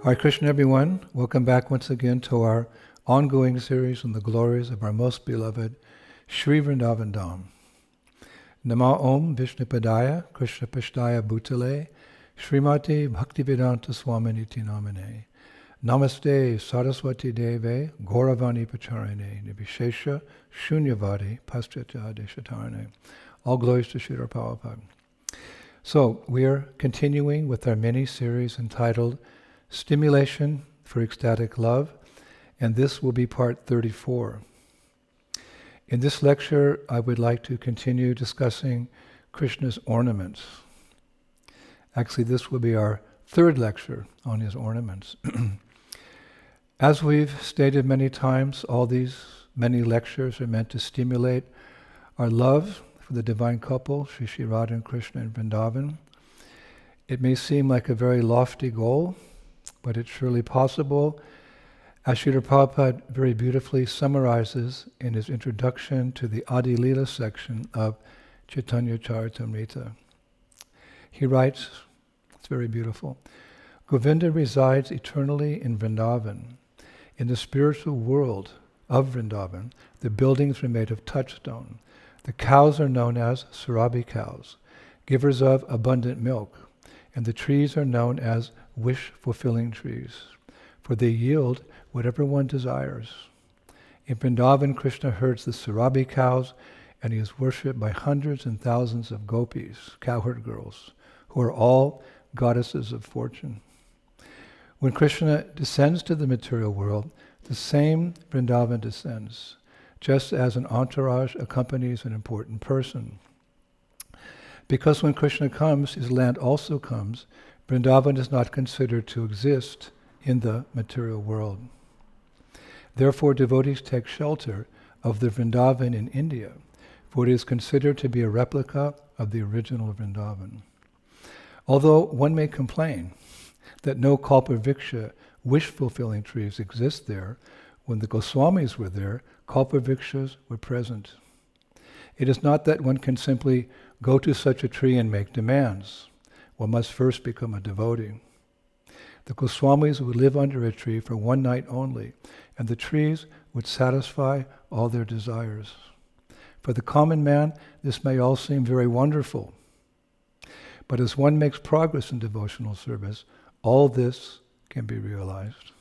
Hare Krishna, everyone. Welcome back once again to our ongoing series on the glories of our most beloved Sri Vrindavan Dham. Nama Om Vishnupadaya Krishna Pashtaya Bhutale Srimati Bhaktivedanta Swami Niti Namane Namaste Saraswati Deve Gauravani Pacharine Nivishesha Shunyavadi Paschatya Deshatarane. All glories to Srila Prabhupada. So, we are continuing with our mini-series entitled Stimulation for Ecstatic Love, and this will be part 34. In this lecture, I would like to continue discussing Krishna's ornaments. Actually, this will be our third lecture on his ornaments. As we've stated many times, all these many lectures are meant to stimulate our love for the divine couple, Sri Sri Radha and Krishna in Vrindavan. It may seem like a very lofty goal, but it's surely possible, as Srila Prabhupada very beautifully summarizes in his introduction to the Adi Lila section of Chaitanya Charitamrita. He writes, it's very beautiful, Govinda resides eternally in Vrindavan. In the spiritual world of Vrindavan, the buildings are made of touchstone. The cows are known as Surabi cows, givers of abundant milk, and the trees are known as wish-fulfilling trees, for they yield whatever one desires. In Vrindavan, Krishna herds the Surabi cows, and he is worshipped by hundreds and thousands of Gopis, cowherd girls, who are all goddesses of fortune. When Krishna descends to the material world, the same Vrindavan descends, just as an entourage accompanies an important person. Because when Krishna comes, his land also comes, Vrindavan is not considered to exist in the material world. Therefore, devotees take shelter of the Vrindavan in India, for it is considered to be a replica of the original Vrindavan. Although one may complain that no Kalpavriksha wish-fulfilling trees exist there, when the Goswamis were there, Kalpavrikshas were present. It is not that one can simply go to such a tree and make demands. One must first become a devotee. The Goswamis would live under a tree for one night only, and the trees would satisfy all their desires. For the common man, this may all seem very wonderful. But as one makes progress in devotional service, all this can be realized.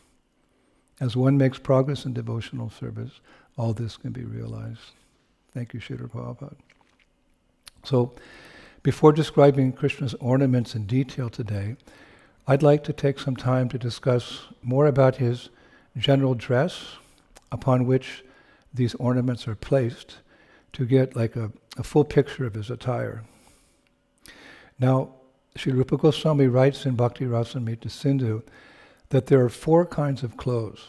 As one makes progress in devotional service, all this can be realized. Thank you, Srila Prabhupada. So, before describing Krishna's ornaments in detail today, I'd like to take some time to discuss more about his general dress upon which these ornaments are placed to get like a full picture of his attire. Now, Sri Rupa Goswami writes in Bhakti Rasamrita Sindhu that there are 4 kinds of clothes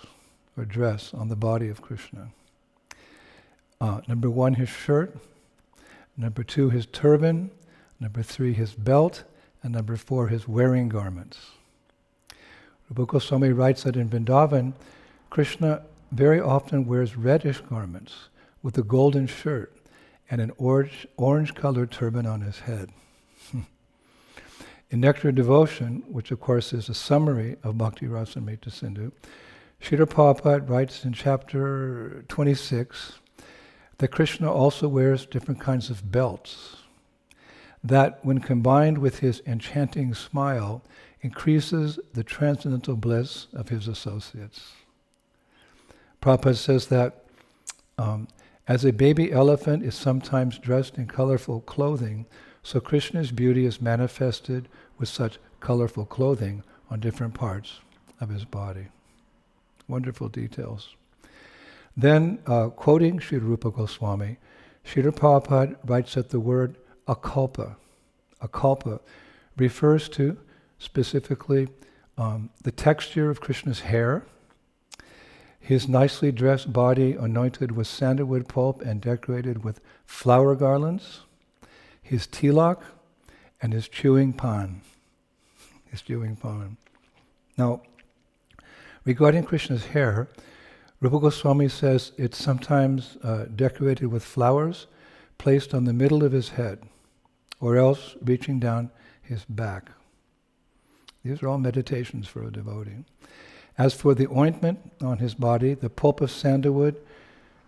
or dress on the body of Krishna. Number 1, his shirt. Number 2, his turban. Number 3, his belt. And number 4, his wearing garments. Rupa Goswami writes that in Vrindavan, Krishna very often wears reddish garments with a golden shirt and an orange-colored turban on his head. In Nectar Devotion, which of course is a summary of Bhakti Rasamrita Sindhu, Srila Prabhupada writes in chapter 26 that Krishna also wears different kinds of belts that, when combined with his enchanting smile, increases the transcendental bliss of his associates. Prabhupada says that as a baby elephant is sometimes dressed in colorful clothing, so Krishna's beauty is manifested with such colorful clothing on different parts of his body. Wonderful details. Then, quoting Sri Rupa Goswami, Srila Prabhupada writes that the word akalpa refers to specifically the texture of Krishna's hair, his nicely dressed body anointed with sandalwood pulp and decorated with flower garlands, his tilak, and his chewing pan. Now, regarding Krishna's hair, Rupa Goswami says it's sometimes decorated with flowers placed on the middle of his head, or else reaching down his back. These are all meditations for a devotee. As for the ointment on his body, the pulp of sandalwood,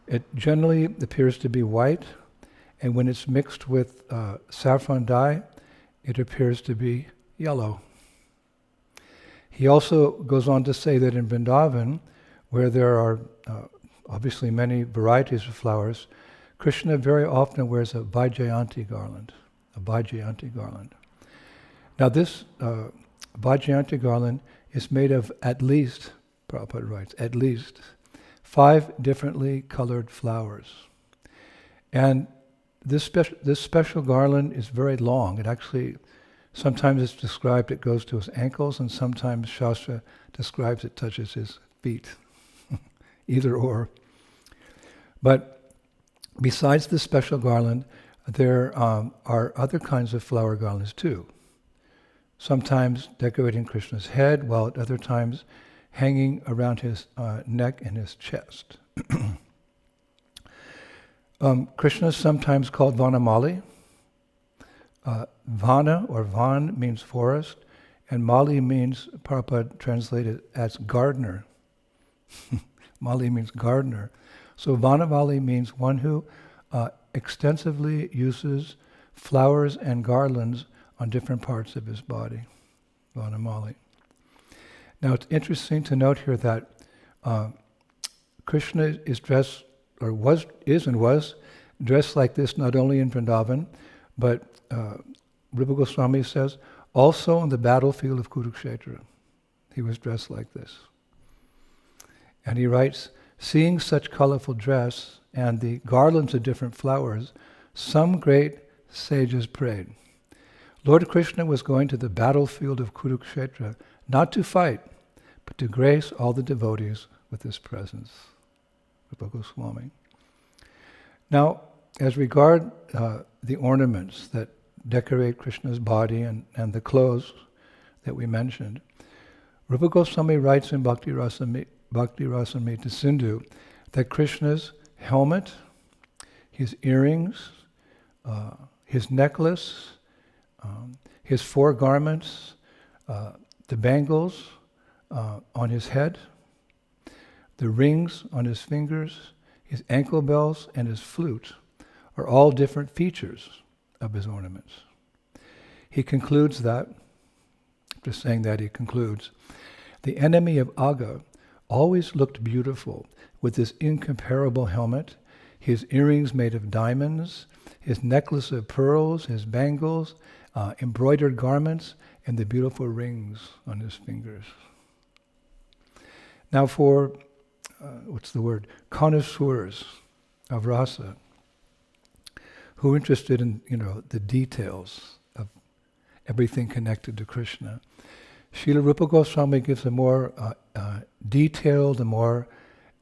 it generally appears to be white, and when it's mixed with saffron dye, it appears to be yellow. He also goes on to say that in Vrindavan, where there are obviously many varieties of flowers, Krishna very often wears a Vaijayanti garland, Now this Vaijayanti garland is made of at least, Prabhupada writes, at least 5 differently colored flowers. And this special garland is very long. It actually, sometimes it's described it goes to his ankles, and sometimes Shastra describes it touches his feet. Either or. But besides this special garland, there are other kinds of flower garlands too. Sometimes decorating Krishna's head, while at other times hanging around his neck and his chest. Krishna is sometimes called Vanamali. Vana or Van means forest, and Mali means, Prabhupada translated as gardener. Mali means gardener. So Vanamali means one who extensively uses flowers and garlands on different parts of his body. Vanamali. Now it's interesting to note here that Krishna is dressed, or was dressed like this not only in Vrindavan, but Rupa Goswami says also on the battlefield of Kurukshetra. He was dressed like this. And he writes, seeing such colorful dress and the garlands of different flowers, some great sages prayed. Lord Krishna was going to the battlefield of Kurukshetra, not to fight, but to grace all the devotees with his presence. Rupa Goswami. Now, as regard the ornaments that decorate Krishna's body and the clothes that we mentioned, Rupa Goswami writes in Bhakti Rasamrita Sindhu that Krishna's helmet, his earrings, his necklace, his 4 garments, the bangles on his head, the rings on his fingers, his ankle bells, and his flute are all different features of his ornaments. He concludes that, after saying that, he concludes, the enemy of Aga always looked beautiful with this incomparable helmet, his earrings made of diamonds, his necklace of pearls, his bangles, embroidered garments, and the beautiful rings on his fingers. Now for, connoisseurs of rasa, who are interested in, the details of everything connected to Krishna, Srila Rupa Goswami gives a more detailed, a more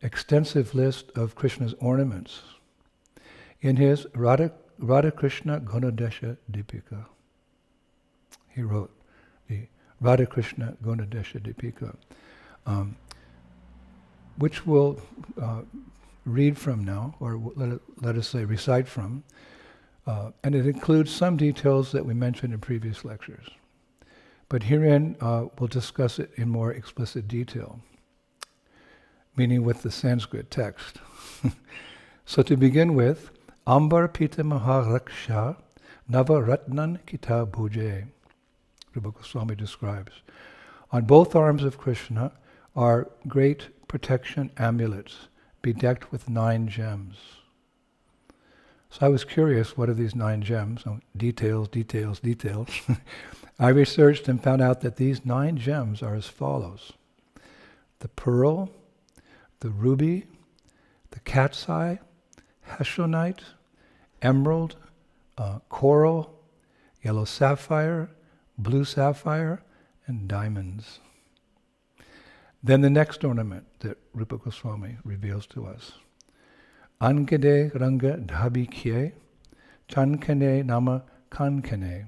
extensive list of Krishna's ornaments in his Radha Krishna Gunadesha Dipika. He wrote the Radha Krishna Gunadesha Dipika, which we'll read from now, or let us say recite from, and it includes some details that we mentioned in previous lectures. But herein we'll discuss it in more explicit detail, meaning with the Sanskrit text. So to begin with, Ambar Pita Maharaksha Navaratnan Kita Bhuje, Rupa Goswami describes. On both arms of Krishna are great protection amulets bedecked with 9 gems. So I was curious, what are these 9 gems? Oh, details. I researched and found out that these 9 gems are as follows: the pearl, the ruby, the cat's eye, heshonite, emerald, coral, yellow sapphire, blue sapphire, and diamonds. Then the next ornament that Rupa Goswami reveals to us. Angade ranga dhabi kye, chankane nama kankane,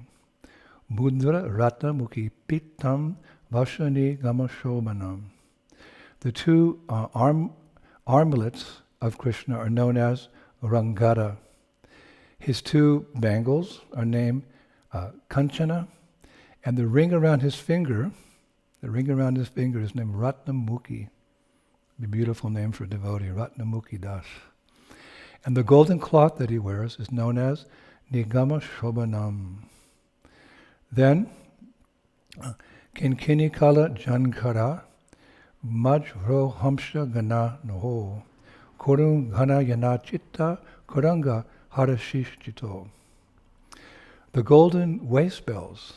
mudra rata mukhi pittam vashani gama shobhanam. The 2 armlets of Krishna are known as Rangada. His 2 bangles are named Kanchana, and the ring around his finger The ring around his finger is named Ratnamukhi. A beautiful name for a devotee, Ratnamukhi Das. And the golden cloth that he wears is known as Nigama Shobhanam. Then, Kinkini Kala Jankara, Majro Hamsha Gana Noho, Kurung Gana Yana Chitta, Kuranga Harashish Jito. The golden waist bells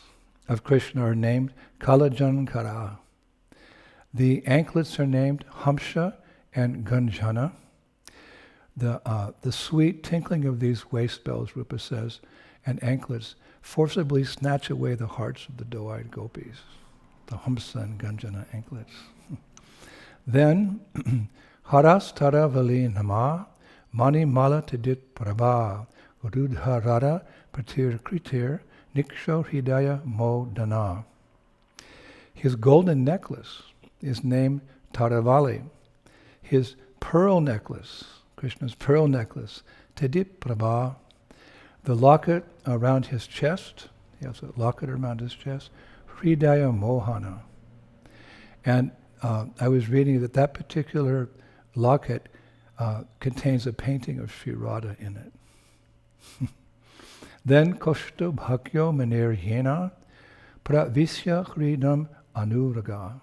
of Krishna are named Kala Jankara. The anklets are named Hamsha and Ganjana. The sweet tinkling of these waist bells, Rupa says, and anklets forcibly snatch away the hearts of the doe-eyed gopis. The Hamsa and Ganjana anklets. Then, Haras Tara Vali Nama, Mani Mala Tidit Prabha, Rudha Rara Pratir Kritir, Niksho Hidaya Mo Dana. His golden necklace is named Taravali. His pearl necklace, Krishna's pearl necklace, Tidit Prabha, the locket around his chest, he has a locket around his chest, Hridaya Mohana. And I was reading that particular locket contains a painting of Sri Radha in it. Then Koshto Bhakyo Manir Yena Pravisya Hridam Anuraga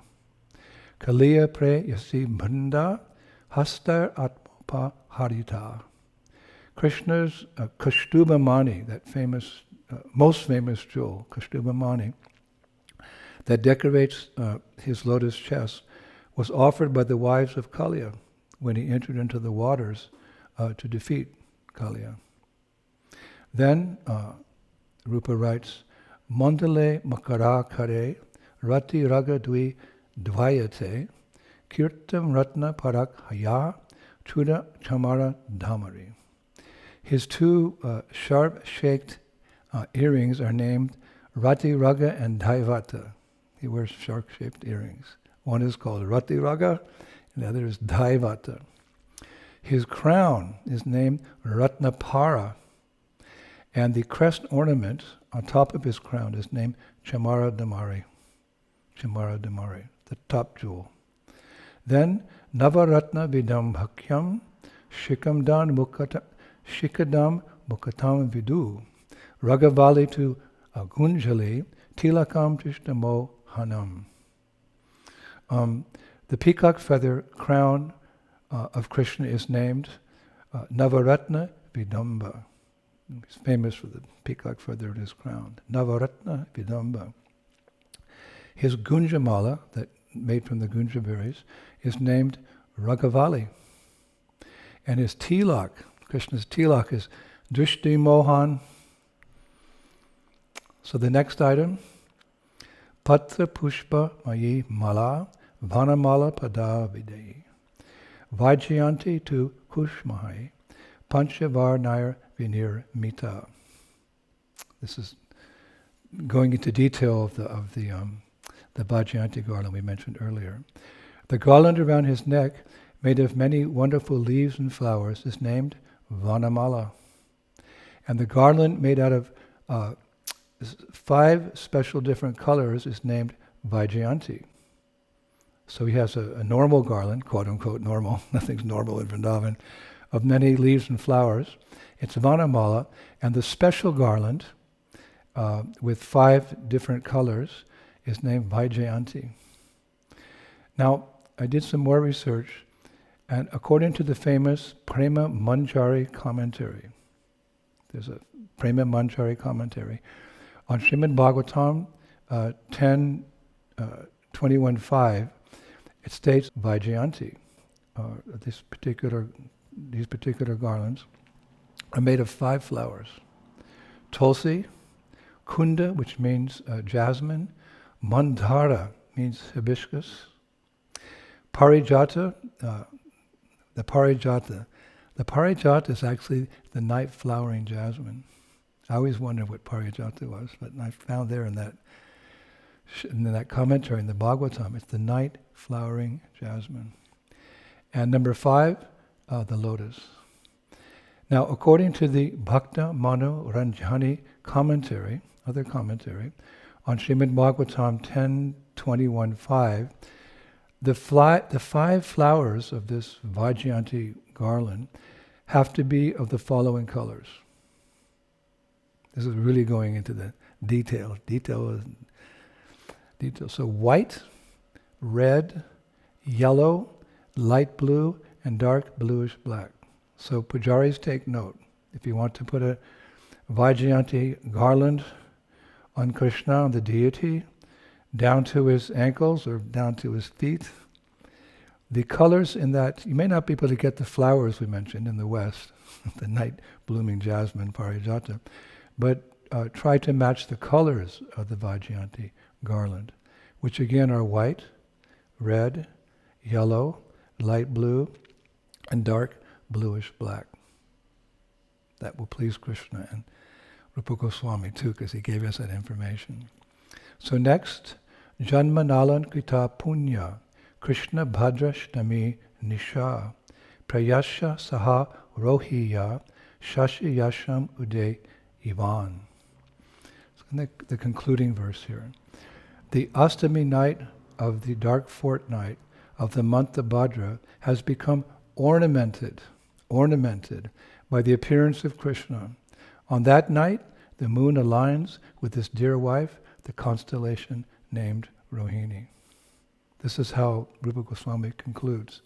Kaliya Pre Yasi Bhanda Hastar Atmopa Harita. Krishna's Kashtubha Mani, that famous, most famous jewel, Kashtubha Mani, that decorates his lotus chest, was offered by the wives of Kaliya when he entered into the waters to defeat Kaliya. Then Rupa writes, Mandale Makara Kare Rati Raga Dvi Dvayate Kirtam Ratna Parak Haya Chuda Chamara Dhamari. His two sharp-shaped earrings are named Rati Raga and Daivata. He wears sharp-shaped earrings. One is called Rati Raga, and the other is Daivata. His crown is named Ratnapara, and the crest ornament on top of his crown is named Chamara Damari. Chamara Damari, the top jewel. Then Navaratna Vidam Bhakyam Shikamdan Mukata Shikadam Mukatam Vidu Ragavali to Gunjali Tilakam Tishtamo Hanam. The peacock feather crown of Krishna is named Navaratna Vidamba. He's famous for the peacock feather in his crown. Navaratna Vidamba. His Gunjamala, that made from the Gunja berries, is named Ragavali. And his tilak, Krishna's tilak, is Drishti Mohan. So the next item, Patra Pushpa Mayi Mala Vanamala Pada Videi Vaijayanti to Kushmahai Panchavar Nair Vinir Mita. This is going into detail of the Vaijayanti garland we mentioned earlier. The garland around his neck, made of many wonderful leaves and flowers, is named Vanamala. And the garland made out of 5 special different colors is named Vaijayanti. So he has a normal garland, quote unquote normal, nothing's normal in Vrindavan, of many leaves and flowers. It's Vanamala, and the special garland with 5 different colors is named Vaijayanti. Now, I did some more research, and according to the famous Prema Manjari commentary, there's a Prema Manjari commentary on Srimad Bhagavatam 10:21.5. It states Vaijayanti. These particular garlands are made of 5 flowers: Tulsi, Kunda, which means jasmine, Mandara means hibiscus, Parijata, the Parijata. The Parijata is actually the night flowering jasmine. I always wondered what Parijata was, but I found there in that commentary in the Bhagavatam, it's the night flowering jasmine. And number 5, the lotus. Now, according to the Bhakta Mano Ranjani commentary, other commentary, on Srimad Bhagavatam 10.21.5, the 5 flowers of this Vaijayanti garland have to be of the following colors. This is really going into the detail. Detail. So white, red, yellow, light blue, and dark bluish black. So pujaris, take note. If you want to put a Vaijayanti garland on Krishna, on the deity, down to his ankles or down to his feet, the colors in that, you may not be able to get the flowers we mentioned in the West, the night blooming jasmine, parijata, but try to match the colors of the Vaijayanti garland, which again are white, red, yellow, light blue, and dark bluish black. That will please Krishna and Rupa Goswami too, because he gave us that information. So next, Janma Nalankrita Punya, Krishna Bhadrashtami Nisha, Prayasya Saha Rohiya, Shashi Yasham Ude Ivan. So the concluding verse here. The Astami night of the dark fortnight of the month of Bhadra has become ornamented by the appearance of Krishna. On that night, the moon aligns with his dear wife, the constellation named Rohini. This is how Rupa Goswami concludes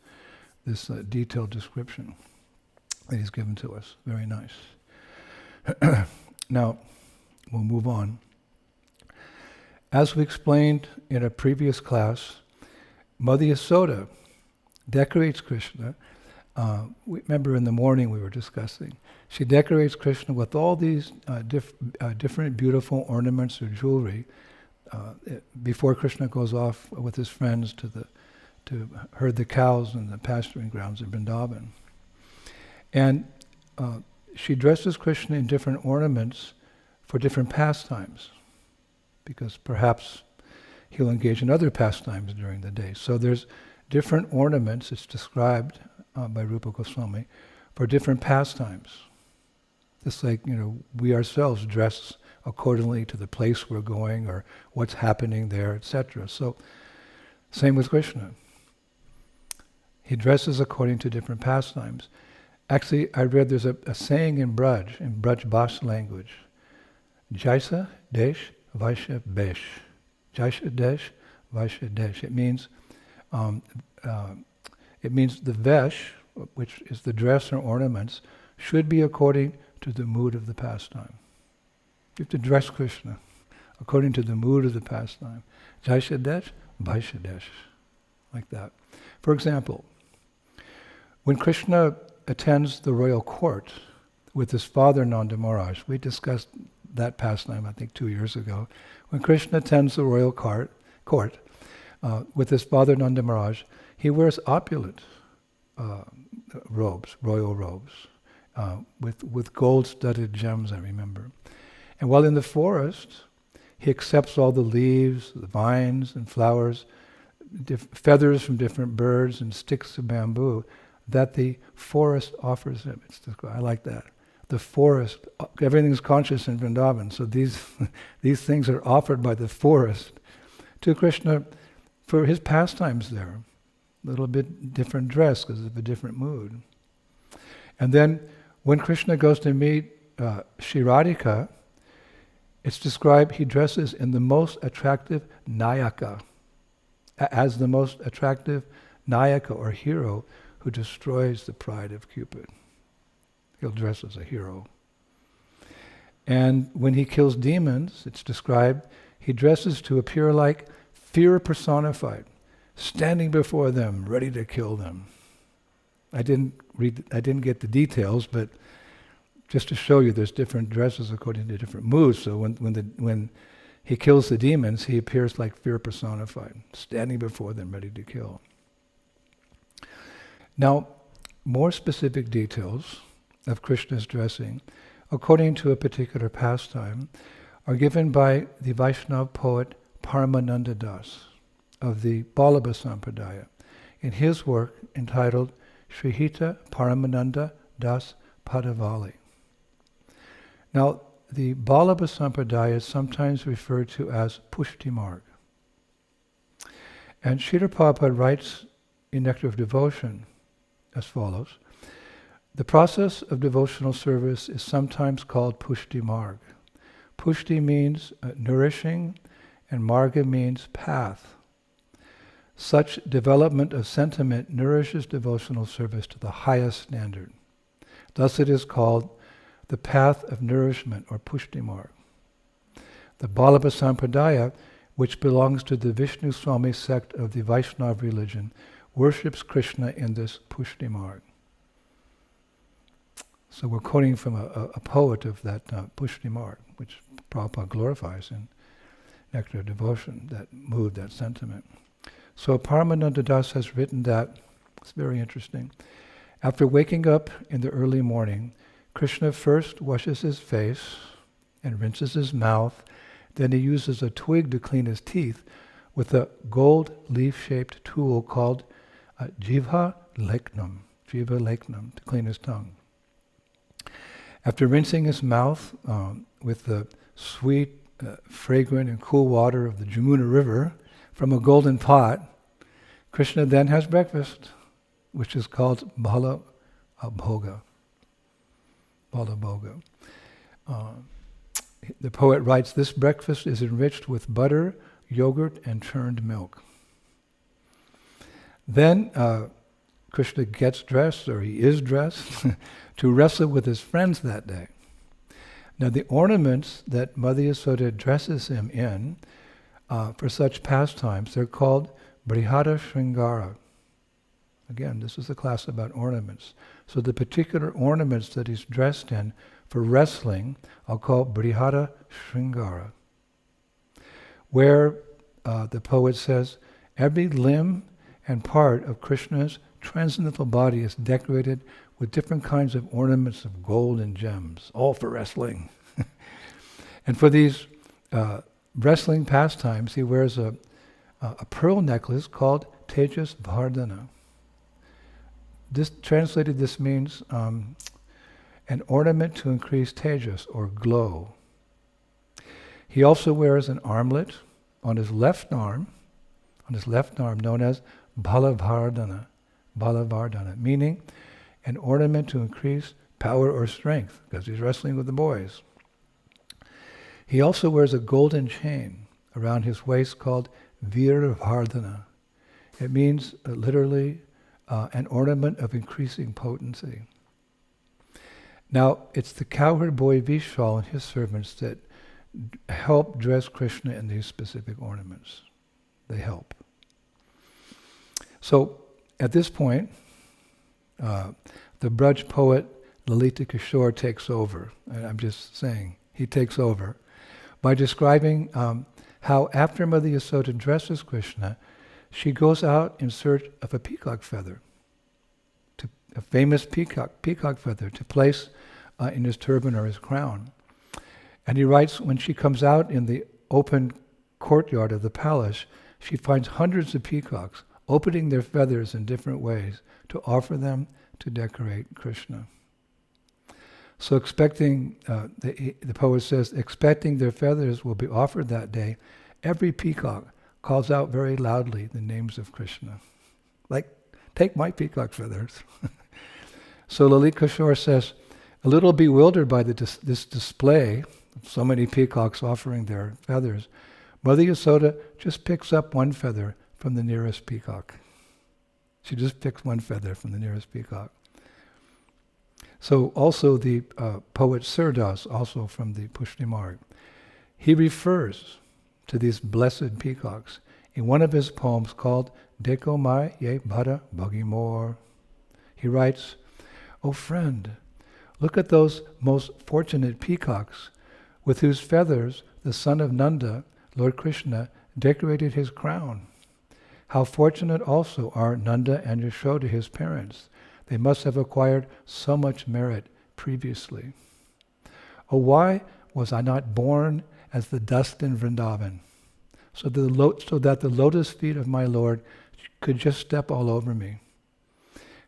this detailed description that he's given to us. Very nice. Now, we'll move on. As we explained in a previous class, Mother Yasoda decorates Krishna. Remember in the morning we were discussing. She decorates Krishna with all these different beautiful ornaments or jewelry before Krishna goes off with his friends to herd the cows in the pasturing grounds of Vrindavan. And she dresses Krishna in different ornaments for different pastimes, because perhaps he'll engage in other pastimes during the day. So there's different ornaments, it's described by Rupa Goswami, for different pastimes. Just like, we ourselves dress accordingly to the place we're going or what's happening there, etc. So, same with Krishna. He dresses according to different pastimes. Actually, I read there's a saying in Braj Bhasha language, Jaisa Desh Vaishya Besh. Jaisa Desh Vaishya Desh. It means the vesh, which is the dress or ornaments, should be according to the mood of the pastime. You have to dress Krishna according to the mood of the pastime. Jaisha Desh, Vaishya Desh. Like that. For example, when Krishna attends the royal court with his father Nanda Maharaj, we discussed that pastime I think 2 years ago. When Krishna attends the royal court with his father Nanda Maharaj, he wears opulent robes, royal robes, with gold-studded gems, I remember. And while in the forest, he accepts all the leaves, the vines and flowers, feathers from different birds and sticks of bamboo that the forest offers him. I like that. The forest, everything's conscious in Vrindavan, so these things are offered by the forest to Krishna for his pastimes there. A little bit different dress because of a different mood. And then when Krishna goes to meet Shri Radhika, it's described he dresses in the most attractive Nayaka, as the most attractive Nayaka or hero who destroys the pride of Cupid. He'll dress as a hero. And when he kills demons, it's described, he dresses to appear like fear personified, standing before them, ready to kill them. I didn't get the details, but just to show you, there's different dresses according to different moods. So when he kills the demons, he appears like fear personified, standing before them, ready to kill. Now, more specific details of Krishna's dressing, according to a particular pastime, are given by the Vaishnava poet Paramananda Das of the Vallabha Sampradaya in his work entitled Srihita Paramananda Das Padavali. Now, the Vallabha Sampradaya is sometimes referred to as Pushti Marg. And Srila Prabhupada writes in Nectar of Devotion as follows: the process of devotional service is sometimes called Pushti Marg. Pushti means nourishing, and Marga means path. Such development of sentiment nourishes devotional service to the highest standard. Thus it is called the path of nourishment, or Pushti Marg. The Vallabha Sampradaya, which belongs to the Vishnu Swami sect of the Vaishnava religion, worships Krishna in this Pushti Marg. So we're quoting from a poet of that Pushti Marg, which Prabhupada glorifies in Nectar of Devotion, that mood, that sentiment. So Paramananda Das has written that, it's very interesting, after waking up in the early morning, Krishna first washes his face and rinses his mouth, then he uses a twig to clean his teeth with a gold leaf-shaped tool called Jiva Leknam, to clean his tongue. After rinsing his mouth with the sweet, fragrant and cool water of the Jamuna River from a golden pot, Krishna then has breakfast, which is called Bhala Bhoga. The poet writes, this breakfast is enriched with butter, yogurt, and churned milk. Then Krishna gets dressed, or he is dressed, to wrestle with his friends that day. Now the ornaments that Mother Yasoda dresses him in for such pastimes, they're called Brihada Shringara. Again, this is a class about ornaments. So the particular ornaments that he's dressed in for wrestling, I'll call Brihada Shringara, where the poet says, every limb and part of Krishna's transcendental body is decorated with different kinds of ornaments of gold and gems, all for wrestling. And for these wrestling pastimes, he wears a pearl necklace called Tejas Vardhana. This means an ornament to increase tejas, or glow. He also wears an armlet on his left arm, known as Balavardhana, meaning an ornament to increase power or strength, because he's wrestling with the boys. He also wears a golden chain around his waist called Virvardhana. It means literally an ornament of increasing potency. Now, it's the cowherd boy Vishal and his servants that help dress Krishna in these specific ornaments. They help. So, at this point, the Braj poet Lalita Kishore takes over. And I'm just saying, he takes over by describing how after Mother Yasoda dresses Krishna, she goes out in search of a peacock feather, a famous peacock feather to place in his turban or his crown. And he writes, when she comes out in the open courtyard of the palace, she finds hundreds of peacocks opening their feathers in different ways to offer them to decorate Krishna. So the poet says, expecting their feathers will be offered that day, every peacock calls out very loudly the names of Krishna. Like, take my peacock feathers. So Lalita Kishore says, a little bewildered by this display, so many peacocks offering their feathers, Mother Yasoda just picks up one feather from the nearest peacock. She just picks one feather from the nearest peacock. So also the poet Surdas, also from the Pushti Marg, he refers to these blessed peacocks in one of his poems called Deko Mai Ye Bhara Bhagimor. He writes, "O friend, look at those most fortunate peacocks with whose feathers the son of Nanda, Lord Krsna, decorated his crown. How fortunate also are Nanda and Yashoda, his parents. They must have acquired so much merit previously. Oh, why was I not born as the dust in Vrindavan, so that the lotus feet of my Lord could just step all over me?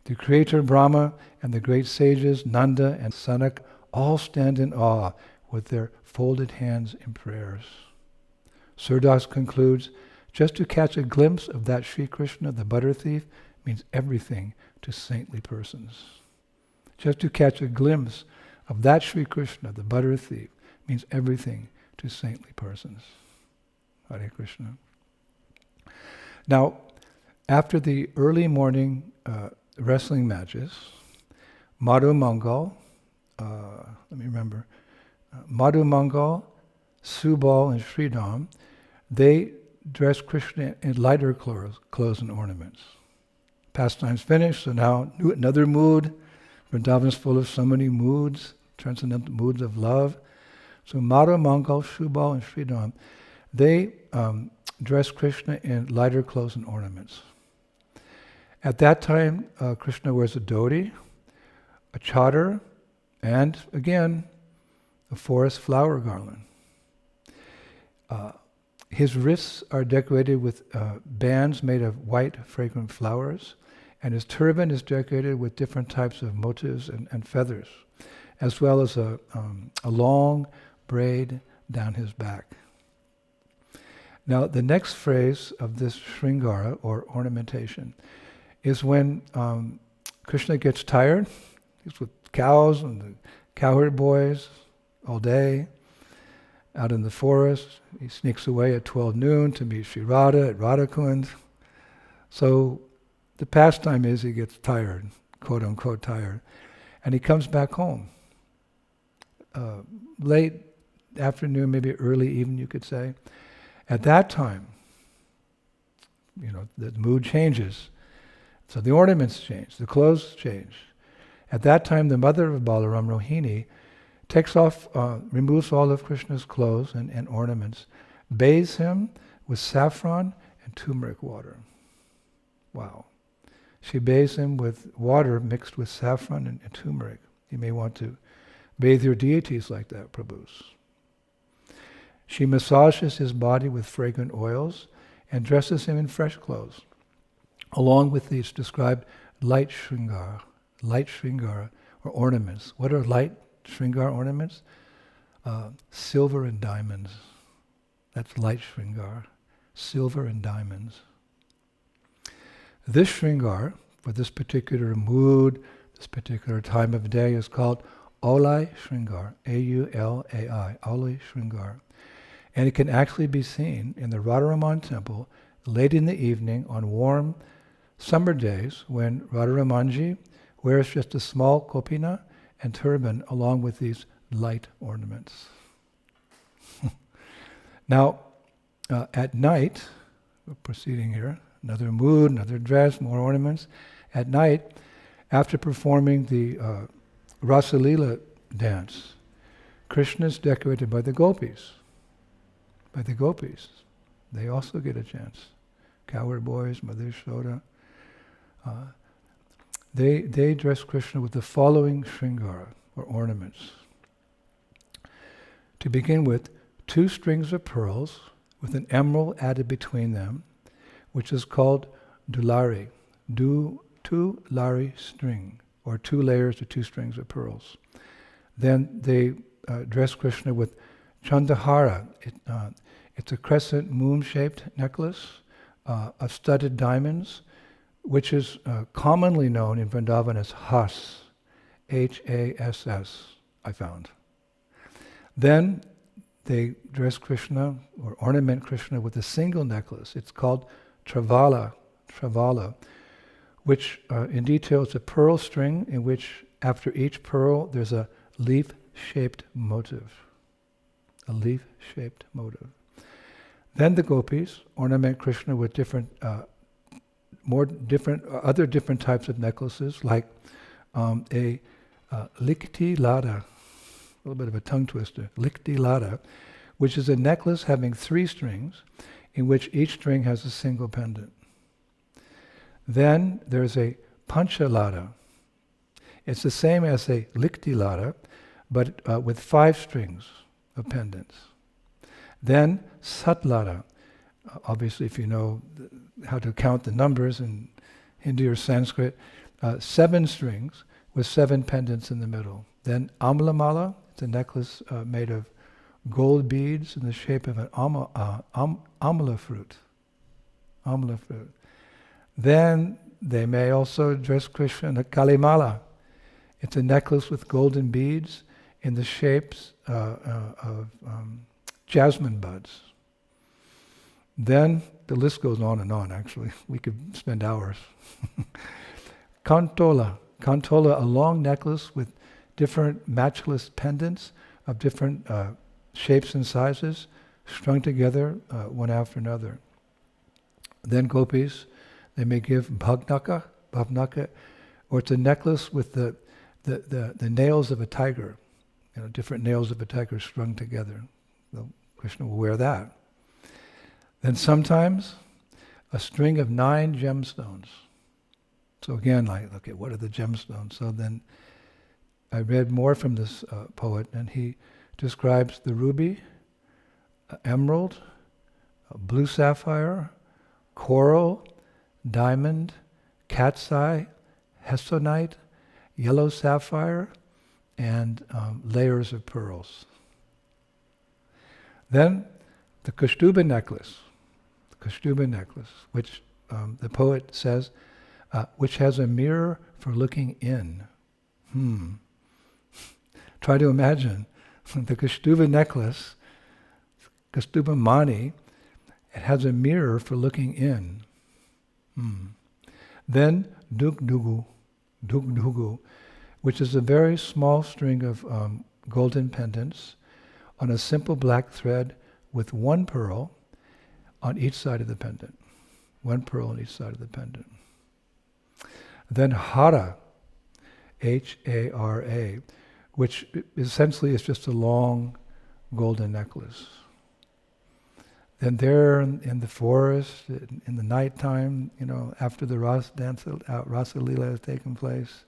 The Creator Brahma and the great sages Nanda and Sanak all stand in awe with their folded hands in prayers. Surdas concludes, just to catch a glimpse of that Sri Krishna, the butter thief, means everything to saintly persons. Just to catch a glimpse of that Sri Krishna, the butter thief, means everything to saintly persons. Hare Krishna. Now, after the early morning wrestling matches, Madhu Mangal, Madhu Mangal, Subal, and Sridham, they dress Krishna in lighter clothes and ornaments. Pastimes finished, so now another mood. Vrindavan is full of so many moods, transcendental moods of love. So Madhu Mangal, Subal, and Sridham, they dress Krishna in lighter clothes and ornaments. At that time, Krishna wears a dhoti, a chadar, and again, a forest flower garland. His wrists are decorated with bands made of white, fragrant flowers, and his turban is decorated with different types of motifs and feathers, as well as a long braid down his back. Now, the next phrase of this Sringara, or ornamentation, is when Krishna gets tired. He's with cows and the cowherd boys all day, out in the forest. He sneaks away at 12 noon to meet Sri Radha at Radhakund. So the pastime is he gets tired, quote unquote tired, and he comes back home. Late afternoon, maybe early evening, you could say. At that time, the mood changes. So the ornaments change, the clothes change. At that time, the mother of Balaram, Rohini, takes off, removes all of Krishna's clothes and ornaments, bathes him with saffron and turmeric water. Wow. She bathes him with water mixed with saffron and turmeric. You may want to bathe your deities like that, Prabhus. She massages his body with fragrant oils and dresses him in fresh clothes, along with these described light shringara, or ornaments. What are light shringara ornaments? Silver and diamonds. That's light shringara, silver and diamonds. This shringara, for this particular mood, this particular time of day, is called Aulai Shringara, A-U-L-A-I, Aulai Shringara. And it can actually be seen in the Radharaman temple late in the evening on warm summer days when Radharamanji wears just a small kopina and turban along with these light ornaments. Now, at night, we're proceeding here, another mood, another dress, more ornaments. At night, after performing the Rasa Leela dance, Krishna is decorated by the Gopis. They also get a chance. Cowherd boys, Mother Yashoda. They dress Krishna with the following shringara, or ornaments. To begin with, 2 strings of pearls with an emerald added between them, which is called dulari, two-lari string, or 2 layers of 2 strings of pearls. Then they dress Krishna with chandahara. It's a crescent moon-shaped necklace of studded diamonds, which is commonly known in Vrindavan as Has, H-A-S-S, I found. Then they dress Krishna, or ornament Krishna, with a single necklace. It's called Travala, which in detail is a pearl string in which after each pearl there's a leaf-shaped motif. A leaf-shaped motif. Then the Gopis ornament Krishna with other different types of necklaces, like a likti lada, a little bit of a tongue twister, likti lada, which is a necklace having 3 strings, in which each string has a single pendant. Then there's a panchalada. It's the same as a likti lada, but with 5 strings of pendants. Then satlada. Obviously, if you know how to count the numbers in Hindi or Sanskrit, 7 strings with 7 pendants in the middle. Then amlamala, It's a necklace made of gold beads in the shape of an amla fruit. Amla fruit. Then they may also dress Krishna in a kalimala. It's a necklace with golden beads in the shapes of jasmine buds. Then the list goes on, actually. We could spend hours. Kantola. Kantola, a long necklace with different matchless pendants of different shapes and sizes, strung together one after another. Then gopis, they may give bhavnaka, or it's a necklace with the nails of a tiger, different nails of a tiger strung together. So Krishna will wear that. Then sometimes a string of 9 gemstones. So again, okay, what are the gemstones? So then I read more from this poet, and he describes the ruby, emerald, blue sapphire, coral, diamond, cat's eye, hesonite, yellow sapphire, and layers of pearls. Then the Kaustuba necklace, which the poet says, which has a mirror for looking in. Try to imagine the Kaustuba necklace, Kaustuba mani, it has a mirror for looking in. Then dugdugu, which is a very small string of golden pendants on a simple black thread with 1 pearl on each side of the pendant. 1 pearl on each side of the pendant. Then hara, H-A-R-A, which essentially is just a long golden necklace. Then there in the forest, in the nighttime, after the rasa lila has taken place,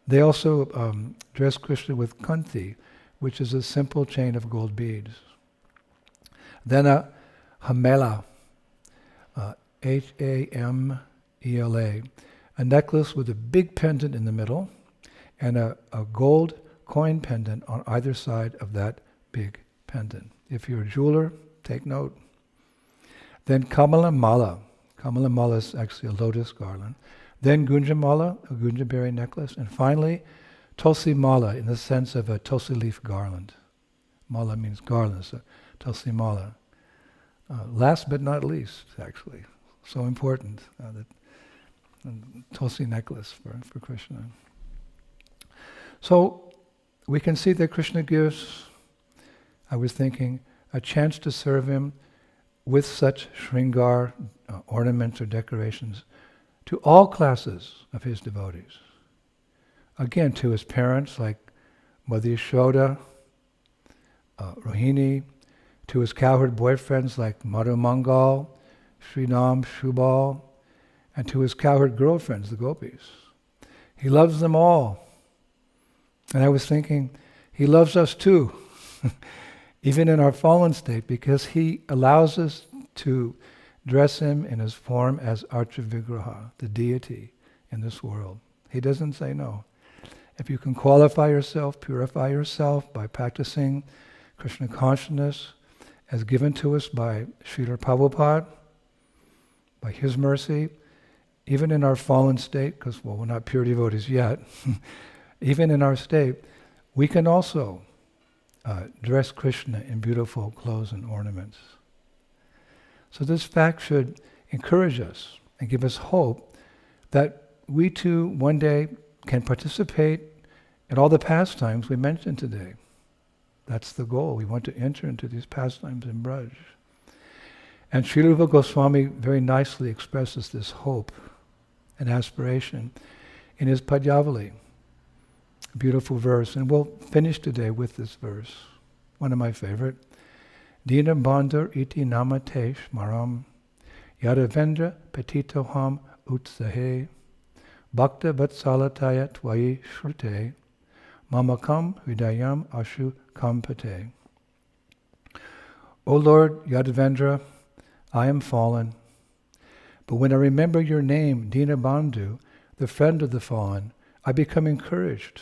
they also dress Krishna with kanti, which is a simple chain of gold beads. Then a hamela, H-A-M-E-L-A, a necklace with a big pendant in the middle and a gold coin pendant on either side of that big pendant. If you're a jeweler, take note. Then Kamala Mala. Kamala Mala is actually a lotus garland. Then Gunja Mala, a gunja berry necklace. And finally, Tulsi Mala, in the sense of a tulsi leaf garland. Mala means garland, so Tulsi Mala. Last but not least, actually, so important, the Tulsi necklace for Krishna. So we can see that Krishna gives, I was thinking, a chance to serve him with such shringar, ornaments or decorations, to all classes of his devotees. Again, to his parents like Mother Yashoda, Rohini, to his cowherd boyfriends like Madhu Mangal, Srinam, Shubal, and to his cowherd girlfriends, the Gopis. He loves them all. And I was thinking, he loves us too, even in our fallen state, because he allows us to dress him in his form as Archa Vigraha, the deity in this world. He doesn't say no. If you can qualify yourself, purify yourself by practicing Krishna consciousness as given to us by Srila Prabhupada, by his mercy, even in our fallen state, because, we're not pure devotees yet, even in our state, we can also dress Krishna in beautiful clothes and ornaments. So this fact should encourage us and give us hope that we too one day can participate in all the pastimes we mentioned today. That's the goal. We want to enter into these pastimes in Braj. And Srila Rupa Goswami very nicely expresses this hope and aspiration in his Padyavali. A beautiful verse. And we'll finish today with this verse, one of my favorite. Dina bandhar iti namatesh maram yadavendra petitoham utsahe bhakta vatsalataya tvayi shrute mamakam hridayam ashu kampate. O Lord Yadavendra, I am fallen, but when I remember your name, Dinabandhu, the friend of the fallen, I become encouraged.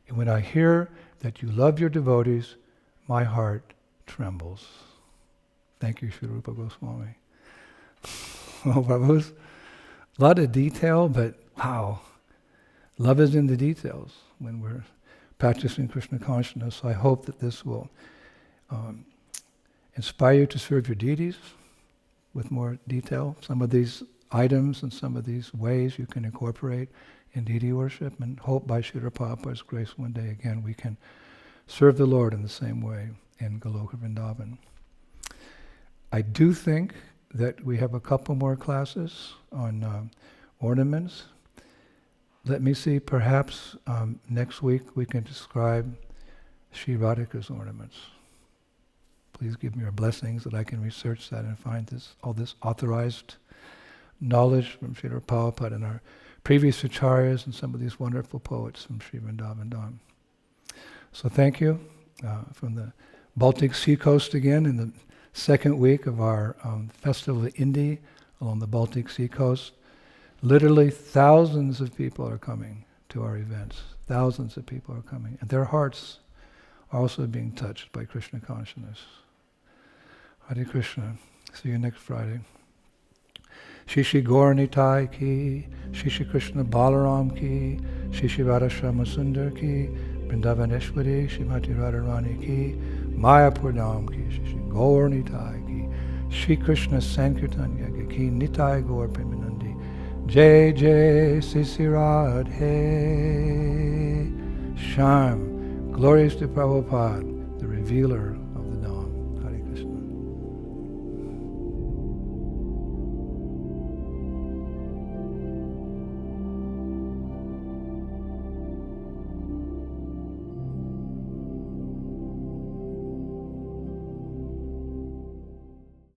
And when I hear that you love your devotees, my heart trembles. Thank you, Sri Rupa Goswami. Well, Prabhu's, a lot of detail, but wow, love is in the details when we're practicing Krishna consciousness. So I hope that this will inspire you to serve your deities with more detail. Some of these items and some of these ways you can incorporate in deity worship, and hope by Srila Prabhupada's grace one day again we can serve the Lord in the same way in Goloka Vrindavan. I do think that we have a couple more classes on ornaments. Let me see, perhaps next week we can describe Sri Radhika's ornaments. Please give me your blessings that I can research that and find all this authorized knowledge from Srila Prabhupada and our previous acharyas and some of these wonderful poets from Sri Vrindavan Dham. So thank you from the Baltic Sea coast again in the second week of our Festival of Indi along the Baltic Sea coast. Literally thousands of people are coming to our events. Thousands of people are coming. And their hearts are also being touched by Krishna consciousness. Hare Krishna. See you next Friday. Shri Shri Gaur Nitai ki, Shri Shri Krishna Balaram ki, Shri Shri Radha Shyama Sundar ki, Vrindavaneshwari Shrimati Radharani ki, Mayapur Dham ki, Shri Shri Gaur Nitai ki, Shri Krishna Sankirtan Yagya ki, Nitai Gaur Premanandi, Jai Jai Sisi Radhe Shyam. Glories to Prabhupada, the revealer